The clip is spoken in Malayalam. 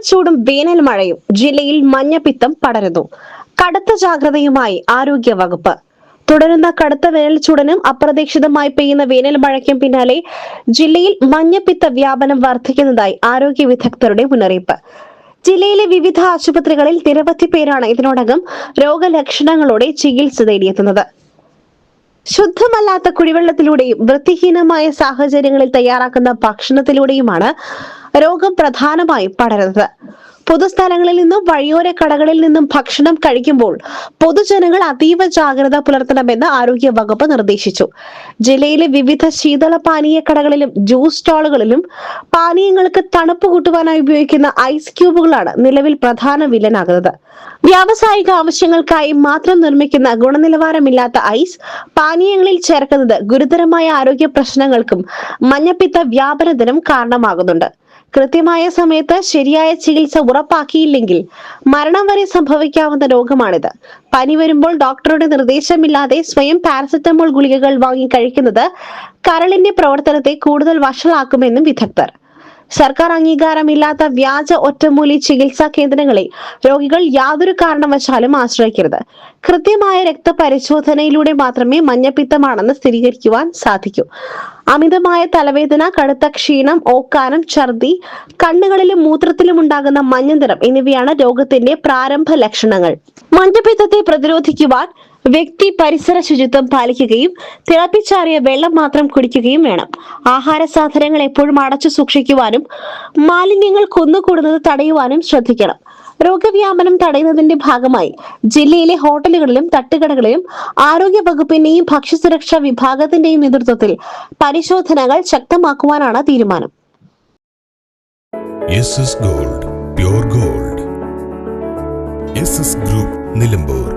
ചൂടും വേനൽ മഴയും ജില്ലയിൽ മഞ്ഞപ്പിത്തം പടരുന്നു. കടുത്ത ജാഗ്രതയുമായി ആരോഗ്യവകുപ്പ്. തുടരുന്ന കടുത്ത വേനൽ ചൂടിനും അപ്രതീക്ഷിതമായി പെയ്യുന്ന വേനൽ മഴയ്ക്കും പിന്നാലെ ജില്ലയിൽ മഞ്ഞപ്പിത്ത വ്യാപനം വർദ്ധിക്കുന്നതായി ആരോഗ്യ വിദഗ്ധരുടെ മുന്നറിയിപ്പ്. ജില്ലയിലെ വിവിധ ആശുപത്രികളിൽ നിരവധി പേരാണ് ഇതിനോടകം രോഗലക്ഷണങ്ങളോടെ ചികിത്സ തേടിയെത്തുന്നത്. ശുദ്ധമല്ലാത്ത കുടിവെള്ളത്തിലൂടെയും വൃത്തിഹീനമായ സാഹചര്യങ്ങളിൽ തയ്യാറാക്കുന്ന ഭക്ഷണത്തിലൂടെയുമാണ് രോഗം പ്രധാനമായും പടരുന്നത്. പൊതുസ്ഥലങ്ങളിൽ നിന്നും വഴിയോര കടകളിൽ നിന്നും ഭക്ഷണം കഴിക്കുമ്പോൾ പൊതുജനങ്ങൾ അതീവ ജാഗ്രത പുലർത്തണമെന്ന് ആരോഗ്യ വകുപ്പ് നിർദ്ദേശിച്ചു. ജില്ലയിലെ വിവിധ ശീതള പാനീയ കടകളിലും ജ്യൂസ് സ്റ്റാളുകളിലും പാനീയങ്ങൾക്ക് തണുപ്പ് കൂട്ടുവാനായി ഉപയോഗിക്കുന്ന ഐസ് ക്യൂബുകളാണ് നിലവിൽ പ്രധാന വില്ലനാകുന്നത്. വ്യാവസായിക ആവശ്യങ്ങൾക്കായി മാത്രം നിർമ്മിക്കുന്ന ഗുണനിലവാരമില്ലാത്ത ഐസ് പാനീയങ്ങളിൽ ചേർക്കുന്നത് ഗുരുതരമായ ആരോഗ്യ പ്രശ്നങ്ങൾക്കും മഞ്ഞപ്പിത്ത വ്യാപനത്തിനും കാരണമാകുന്നുണ്ട്. കൃത്യമായ സമയത്ത് ശരിയായ ചികിത്സ ഉറപ്പാക്കിയില്ലെങ്കിൽ മരണം വരെ സംഭവിക്കാവുന്ന രോഗമാണിത്. പനി വരുമ്പോൾ ഡോക്ടറുടെ നിർദ്ദേശമില്ലാതെ സ്വയം പാരസെറ്റമോൾ ഗുളികകൾ വാങ്ങി കഴിക്കുന്നത് കരളിന്റെ പ്രവർത്തനത്തെ കൂടുതൽ വഷളാക്കുമെന്നും വിദഗ്ധർ. സർക്കാർ അംഗീകാരമില്ലാത്ത വ്യാജ ഒറ്റമൂലി ചികിത്സാ കേന്ദ്രങ്ങളെ രോഗികൾ യാതൊരു കാരണവശാലും ആശ്രയിക്കരുത്. കൃത്യമായ രക്തപരിശോധനയിലൂടെ മാത്രമേ മഞ്ഞപ്പിത്തമാണെന്ന് സ്ഥിരീകരിക്കുവാൻ സാധിക്കൂ. അമിതമായ തലവേദന, കടുത്ത ക്ഷീണം, ഓക്കാനം, ഛർദി, കണ്ണുകളിലും മൂത്രത്തിലും ഉണ്ടാകുന്ന മഞ്ഞനിറം എന്നിവയാണ് രോഗത്തിന്റെ പ്രാരംഭ ലക്ഷണങ്ങൾ. മഞ്ഞപ്പിത്തത്തെ പ്രതിരോധിക്കുവാൻ വ്യക്തി പരിസര ശുചിത്വം പാലിക്കുകയും തിളപ്പിച്ചാറിയ വെള്ളം മാത്രം കുടിക്കുകയും വേണം. ആഹാര സാധനങ്ങൾ എപ്പോഴും അടച്ചു സൂക്ഷിക്കുവാനും മാലിന്യങ്ങൾ കുന്നുകൂടുന്നത് തടയുവാനും ശ്രദ്ധിക്കണം. രോഗവ്യാപനം തടയുന്നതിന്റെ ഭാഗമായി ജില്ലയിലെ ഹോട്ടലുകളിലും തട്ടുകടകളിലും ആരോഗ്യ വകുപ്പിന്റെയും ഭക്ഷ്യസുരക്ഷാ വിഭാഗത്തിന്റെയും നേതൃത്വത്തിൽ പരിശോധനകൾ ശക്തമാക്കുവാനാണ് തീരുമാനം. Gold, pure gold. Group Nilambur.